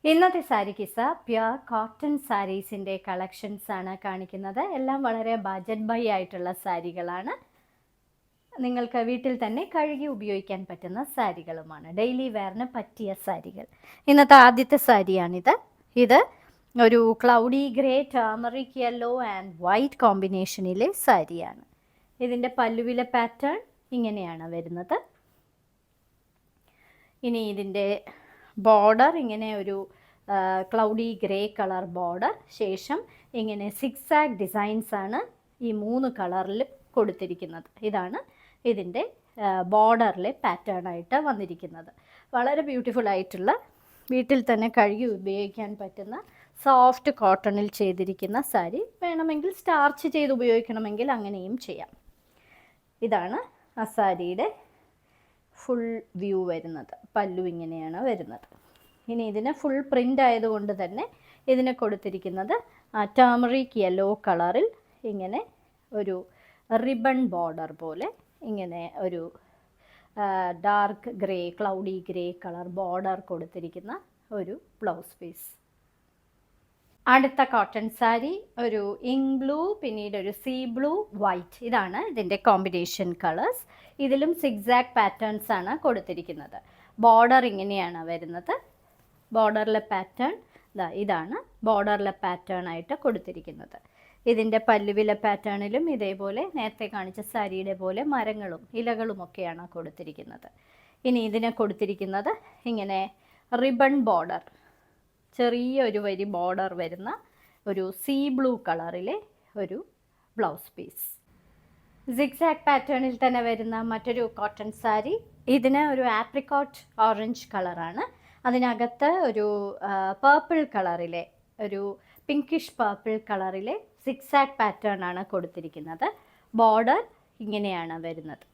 ഇന്നത്തെ sari കിസ്സ pure cotton സാരീസിൻ്റെ കളക്ഷൻസാണ് കാണിക്കുന്നത്. എല്ലാം വളരെ ബജറ്റ് ബൈ ആയിട്ടുള്ള സാരികളാണ്. നിങ്ങൾക്ക് വീട്ടിൽ തന്നെ കഴുകി ഉപയോഗിക്കാൻ പറ്റുന്ന സാരികളുമാണ്. ഡെയിലി വെയറിന് പറ്റിയ സാരികൾ. ഇന്നത്തെ ആദ്യത്തെ സാരിയാണിത്. ഇത് ഒരു cloudy grey, turmeric yellow and white കോമ്പിനേഷനിലെ സാരിയാണ്. ഇതിൻ്റെ പല്ലുവിലെ പാറ്റേൺ ഇങ്ങനെയാണ് വരുന്നത്. ഇനി ഇതിൻ്റെ ബോർഡർ ഇങ്ങനെ ഒരു ക്ലൗഡി ഗ്രേ കളർ ബോർഡർ, ശേഷം ഇങ്ങനെ സിക്സാഗ് ഡിസൈൻസ് ആണ് ഈ 3 കളറിൽ കൊടുത്തിരിക്കുന്നത്. ഇതാണ് ഇതിൻ്റെ ബോർഡറിലെ പാറ്റേൺ ആയിട്ട് വന്നിരിക്കുന്നത്. വളരെ ബ്യൂട്ടിഫുൾ ആയിട്ടുള്ള, വീട്ടിൽ തന്നെ കഴുകി ഉപയോഗിക്കാൻ പറ്റുന്ന സോഫ്റ്റ് കോട്ടണിൽ ചെയ്തിരിക്കുന്ന സാരി. വേണമെങ്കിൽ സ്റ്റാർച്ച് ചെയ്ത് ഉപയോഗിക്കണമെങ്കിൽ അങ്ങനെയും ചെയ്യാം. ഇതാണ് ആ സാരിയുടെ ഫുൾ വ്യൂ വരുന്നത്. പല്ലു ഇങ്ങനെയാണ് വരുന്നത്. ഇനി ഇതിന് ഫുൾ പ്രിൻ്റ് ആയതുകൊണ്ട് തന്നെ ഇതിന് കൊടുത്തിരിക്കുന്നത് ടർമറിക് യെല്ലോ കളറിൽ ഇങ്ങനെ ഒരു റിബൺ ബോർഡർ പോലെ ഇങ്ങനെ ഒരു dark grey, cloudy grey colour border കൊടുത്തിരിക്കുന്ന ഒരു ബ്ലൗസ് പീസ്. അടുത്ത കോട്ടൺ സാരി ഒരു ഇങ്ക് ബ്ലൂ, പിന്നീട് ഒരു സീ ബ്ലൂ, വൈറ്റ്. ഇതാണ് ഇതിൻ്റെ കോമ്പിനേഷൻ കളേഴ്സ്. ഇതിലും സിക്സാഗ് പാറ്റേൺസ് ആണ് കൊടുത്തിരിക്കുന്നത്. ബോർഡർ ഇങ്ങനെയാണ് വരുന്നത്. ബോർഡറിലെ പാറ്റേൺ ഇതാണ് ബോർഡറിലെ പാറ്റേൺ ആയിട്ട് കൊടുത്തിരിക്കുന്നത്. ഇതിൻ്റെ പല്ലുവിലെ പാറ്റേണിലും ഇതേപോലെ നേരത്തെ കാണിച്ച സാരിയുടെ പോലെ മരങ്ങളും ഇലകളും ഒക്കെയാണ് കൊടുത്തിരിക്കുന്നത്. ഇനി ഇതിനെ കൊടുത്തിരിക്കുന്നത് ഇങ്ങനെ റിബൺ ബോർഡർ, ചെറിയ ഒരു വരി ബോർഡർ വരുന്ന ഒരു സീ ബ്ലൂ കളറിലെ ഒരു ബ്ലൗസ് പീസ്. സിക്സാഗ് പാറ്റേണിൽ തന്നെ വരുന്ന മറ്റൊരു കോട്ടൺ സാരി. ഇതിന് ഒരു ആപ്രിക്കോട്ട് ഓറഞ്ച് കളറാണ്. അതിനകത്ത് ഒരു പേർപ്പിൾ കളറിലെ, ഒരു പിങ്കിഷ് പേർപ്പിൾ കളറിലെ സിക്സാഗ് പാറ്റേൺ ആണ് കൊടുത്തിരിക്കുന്നത്. ബോർഡർ ഇങ്ങനെയാണ് വരുന്നത്.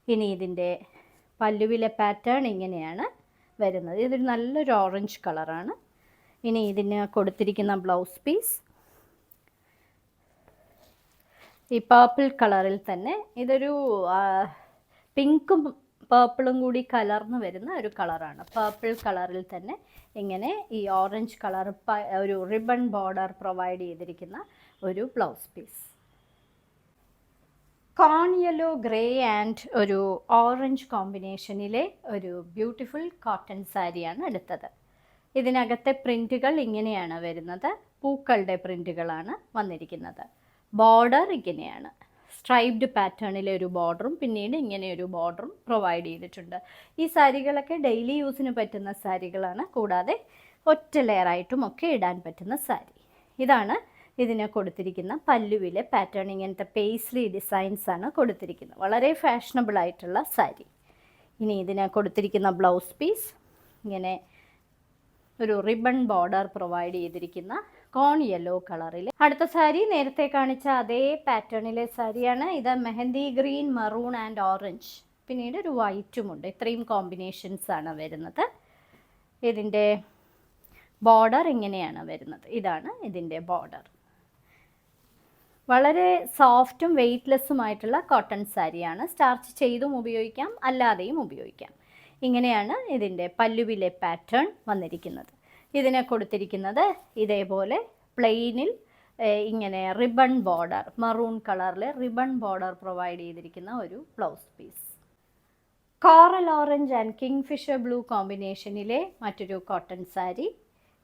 ഇനി ഇതിൻ്റെ പല്ലുവിലെ പാറ്റേൺ ഇങ്ങനെയാണ് വരുന്നത്. ഇതൊരു നല്ലൊരു ഓറഞ്ച് കളറാണ്. ഇനി ഇതിന് കൊടുത്തിരിക്കുന്ന ബ്ലൗസ് പീസ് ഈ പേർപ്പിൾ കളറിൽ തന്നെ, ഇതൊരു പിങ്കും പേർപ്പിളും കൂടി കലർന്ന് വരുന്ന ഒരു കളറാണ്. പേർപ്പിൾ കളറിൽ തന്നെ ഇങ്ങനെ ഈ ഓറഞ്ച് കളർ ഒരു റിബൺ ബോർഡർ പ്രൊവൈഡ് ചെയ്തിരിക്കുന്ന ഒരു blouse piece. Corn yellow grey and ഒരു ഓറഞ്ച് കോമ്പിനേഷനിലെ ഒരു ബ്യൂട്ടിഫുൾ കോട്ടൺ സാരിയാണ് അടുത്തത്. ഇതിനകത്തെ പ്രിൻറ്റുകൾ ഇങ്ങനെയാണ് വരുന്നത്. പൂക്കളുടെ പ്രിൻറ്റുകളാണ് വന്നിരിക്കുന്നത്. ബോർഡർ ഇങ്ങനെയാണ്, സ്ട്രൈപ്ഡ് പാറ്റേണിലെ ഒരു ബോർഡറും പിന്നീട് ഇങ്ങനെ ഒരു ബോർഡറും പ്രൊവൈഡ് ചെയ്തിട്ടുണ്ട്. ഈ സാരികളൊക്കെ ഡെയിലി യൂസിന് പറ്റുന്ന സാരികളാണ്. കൂടാതെ ഒറ്റ ലെയറായിട്ടും ഒക്കെ ഇടാൻ പറ്റുന്ന സാരി. ഇതാണ് ഇതിന് കൊടുത്തിരിക്കുന്ന പല്ലുവിലെ പാറ്റേൺ. ഇങ്ങനത്തെ പേസ്ലി ഡിസൈൻസ് ആണ് കൊടുത്തിരിക്കുന്നത്. വളരെ ഫാഷനബിൾ ആയിട്ടുള്ള സാരി. ഇനി ഇതിന് കൊടുത്തിരിക്കുന്ന ബ്ലൗസ് പീസ് ഇങ്ങനെ ഒരു റിബൺ ബോർഡർ പ്രൊവൈഡ് ചെയ്തിരിക്കുന്ന കോൺ യെല്ലോ കളറിൽ. അടുത്ത സാരി നേരത്തെ കാണിച്ച അതേ പാറ്റേണിലെ സാരിയാണ്. ഇത് mehndi green, maroon and orange, പിന്നീട് ഒരു വൈറ്റുമുണ്ട്. ഇത്രയും കോമ്പിനേഷൻസ് ആണ് വരുന്നത്. ഇതിൻ്റെ ബോർഡർ ഇങ്ങനെയാണ് വരുന്നത്. ഇതാണ് ഇതിൻ്റെ ബോർഡർ. വളരെ സോഫ്റ്റും വെയ്റ്റ്ലെസ്സുമായിട്ടുള്ള കോട്ടൺ സാരിയാണ്. സ്റ്റാർച്ച് ചെയ്തും ഉപയോഗിക്കാം, അല്ലാതെയും ഉപയോഗിക്കാം. ഇങ്ങനെയാണ് ഇതിൻ്റെ പല്ലുവിലെ പാറ്റേൺ വന്നിരിക്കുന്നത്. ഇതിനെ കൊടുത്തിരിക്കുന്നത് ഇതേപോലെ പ്ലെയിനിൽ ഇങ്ങനെ റിബൺ ബോർഡർ, മറൂൺ കളറിലെ റിബൺ ബോർഡർ പ്രൊവൈഡ് ചെയ്തിരിക്കുന്ന ഒരു blouse piece. Coral orange and kingfisher blue കോമ്പിനേഷനിലെ മറ്റൊരു കോട്ടൺ സാരി.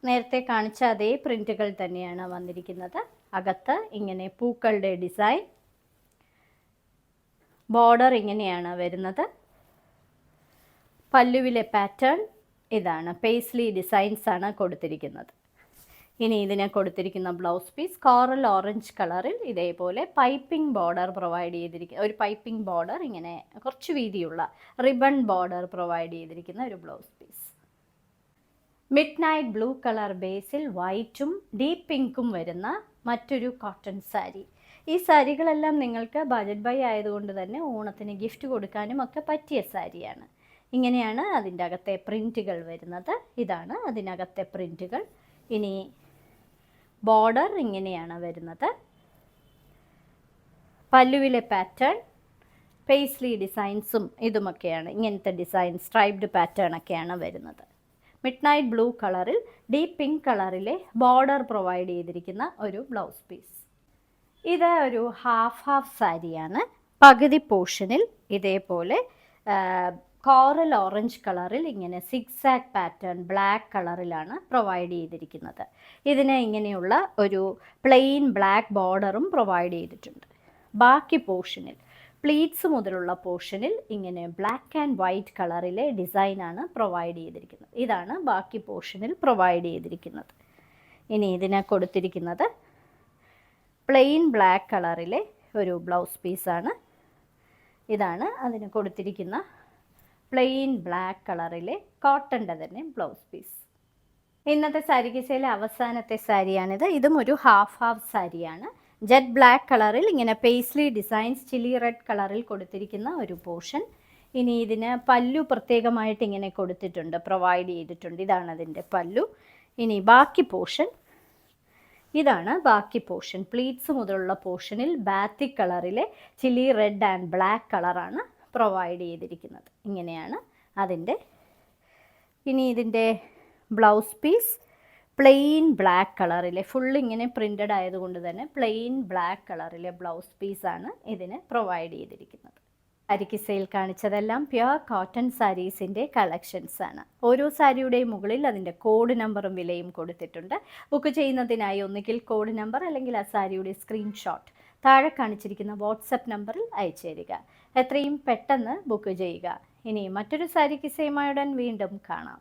നേരത്തെ കാണിച്ച അതേ പ്രിൻറ്റുകൾ തന്നെയാണ് വന്നിരിക്കുന്നത്. അകത്ത് ഇങ്ങനെ പൂക്കളുടെ ഡിസൈൻ. ബോർഡർ ഇങ്ങനെയാണ് വരുന്നത്. പല്ലുവിലെ പാറ്റേൺ ഇതാണ്, പേസ്ലി ഡിസൈൻസ് ആണ് കൊടുത്തിരിക്കുന്നത്. ഇനി ഇതിനെ കൊടുത്തിരിക്കുന്ന ബ്ലൗസ് പീസ് കോറൽ ഓറഞ്ച് കളറിൽ ഇതേപോലെ പൈപ്പിംഗ് ബോർഡർ പ്രൊവൈഡ് ചെയ്തിരിക്കുന്ന ഒരു പൈപ്പിംഗ് ബോർഡർ, ഇങ്ങനെ കുറച്ച് വീതിയുള്ള റിബൺ ബോർഡർ പ്രൊവൈഡ് ചെയ്തിരിക്കുന്ന ഒരു blouse piece. Midnight blue colour ബേസിൽ വൈറ്റും ഡീപ്പ് പിങ്കും വരുന്ന മറ്റൊരു കോട്ടൺ സാരി. ഈ സാരികളെല്ലാം നിങ്ങൾക്ക് ബജറ്റ് ബൈ ആയതുകൊണ്ട് തന്നെ ഓണത്തിന് ഗിഫ്റ്റ് കൊടുക്കാനും ഒക്കെ പറ്റിയ സാരിയാണ്. ഇങ്ങനെയാണ് അതിൻ്റെ അകത്തെ പ്രിൻറ്റുകൾ വരുന്നത്. ഇതാണ് അതിനകത്തെ പ്രിൻറ്റുകൾ. ഇനി ബോർഡർ ഇങ്ങനെയാണ് വരുന്നത്. പല്ലുവിലെ പാറ്റേൺ പേസ്ലി ഡിസൈൻസും ഇതുമൊക്കെയാണ്. ഇങ്ങനത്തെ ഡിസൈൻ സ്ട്രൈപ്ഡ് പാറ്റേൺ ഒക്കെയാണ് വരുന്നത്. മിഡ് നൈറ്റ് ബ്ലൂ കളറിൽ ഡീപ്പ് പിങ്ക് കളറിലെ ബോർഡർ പ്രൊവൈഡ് ചെയ്തിരിക്കുന്ന ഒരു ബ്ലൗസ് പീസ്. ഇത് ഒരു ഹാഫ് സാരിയാണ്. പകുതി പോർഷനിൽ ഇതേപോലെ കോറൽ ഓറഞ്ച് കളറിൽ ഇങ്ങനെ സിക്സാക് പാറ്റേൺ ബ്ലാക്ക് കളറിലാണ് പ്രൊവൈഡ് ചെയ്തിരിക്കുന്നത്. ഇതിന് ഇങ്ങനെയുള്ള ഒരു പ്ലെയിൻ ബ്ലാക്ക് ബോർഡറും പ്രൊവൈഡ് ചെയ്തിട്ടുണ്ട്. ബാക്കി പോർഷനിൽ പ്ലീറ്റ്സ് മുതലുള്ള പോർഷനിൽ ഇങ്ങനെ ബ്ലാക്ക് ആൻഡ് വൈറ്റ് കളറിലെ ഡിസൈനാണ് പ്രൊവൈഡ് ചെയ്തിരിക്കുന്നത്. ഇതാണ് ബാക്കി പോർഷനിൽ പ്രൊവൈഡ് ചെയ്തിരിക്കുന്നത്. ഇനി ഇതിന് കൊടുത്തിരിക്കുന്നത് പ്ലെയിൻ ബ്ലാക്ക് കളറിലെ ഒരു ബ്ലൗസ് പീസാണ്. ഇതാണ് അതിന് കൊടുത്തിരിക്കുന്ന പ്ലെയിൻ ബ്ലാക്ക് കളറിലെ കോട്ടൻ്റെ തന്നെ ബ്ലൗസ് പീസ്. ഇന്നത്തെ സാരി കിസയിലെ അവസാനത്തെ സാരിയാണിത്. ഇതും ഒരു ഹാഫ് സാരിയാണ്. ജെറ്റ് ബ്ലാക്ക് കളറിൽ ഇങ്ങനെ പേസ്ലി ഡിസൈൻസ് ചില്ലി റെഡ് കളറിൽ കൊടുത്തിരിക്കുന്ന ഒരു പോർഷൻ. ഇനി ഇതിന് പല്ലു പ്രത്യേകമായിട്ട് ഇങ്ങനെ കൊടുത്തിട്ടുണ്ട്, പ്രൊവൈഡ് ചെയ്തിട്ടുണ്ട്. ഇതാണ് അതിൻ്റെ പല്ലു. ഇനി ബാക്കി പോർഷൻ ഇതാണ്. ബാക്കി പോർഷൻ പ്ലീറ്റ്സ് മുതലുള്ള പോർഷനിൽ ബാത്തിക് കളറിലെ ചില്ലി റെഡ് ആൻഡ് ബ്ലാക്ക് കളറാണ് പ്രൊവൈഡ് ചെയ്തിരിക്കുന്നത്. ഇങ്ങനെയാണ് അതിൻ്റെ. ഇനി ഇതിൻ്റെ ബ്ലൗസ് പീസ് പ്ലെയിൻ ബ്ലാക്ക് കളറിലെ ഇങ്ങനെ പ്രിൻ്റഡ് ആയതുകൊണ്ട് തന്നെ പ്ലെയിൻ ബ്ലാക്ക് കളറിലെ ബ്ലൗസ് പീസാണ് ഇതിന് പ്രൊവൈഡ് ചെയ്തിരിക്കുന്നത്. സാരിക്ക് സെയിൽ കാണിച്ചതെല്ലാം പ്യുവർ കോട്ടൺ സാരീസിൻ്റെ കളക്ഷൻസ് ആണ്. ഓരോ സാരിയുടെയും മുകളിൽ അതിൻ്റെ കോഡ് നമ്പറും വിലയും കൊടുത്തിട്ടുണ്ട്. ബുക്ക് ചെയ്യുന്നതിനായി ഒന്നുകിൽ കോഡ് നമ്പർ അല്ലെങ്കിൽ ആ സാരിയുടെ സ്ക്രീൻഷോട്ട് താഴെ കാണിച്ചിരിക്കുന്ന വാട്സപ്പ് നമ്പറിൽ അയച്ചു തരിക. എത്രയും പെട്ടെന്ന് ബുക്ക് ചെയ്യുക. ഇനി മറ്റൊരു സാരി കിസ്സയുമായുടൻ വീണ്ടും കാണാം.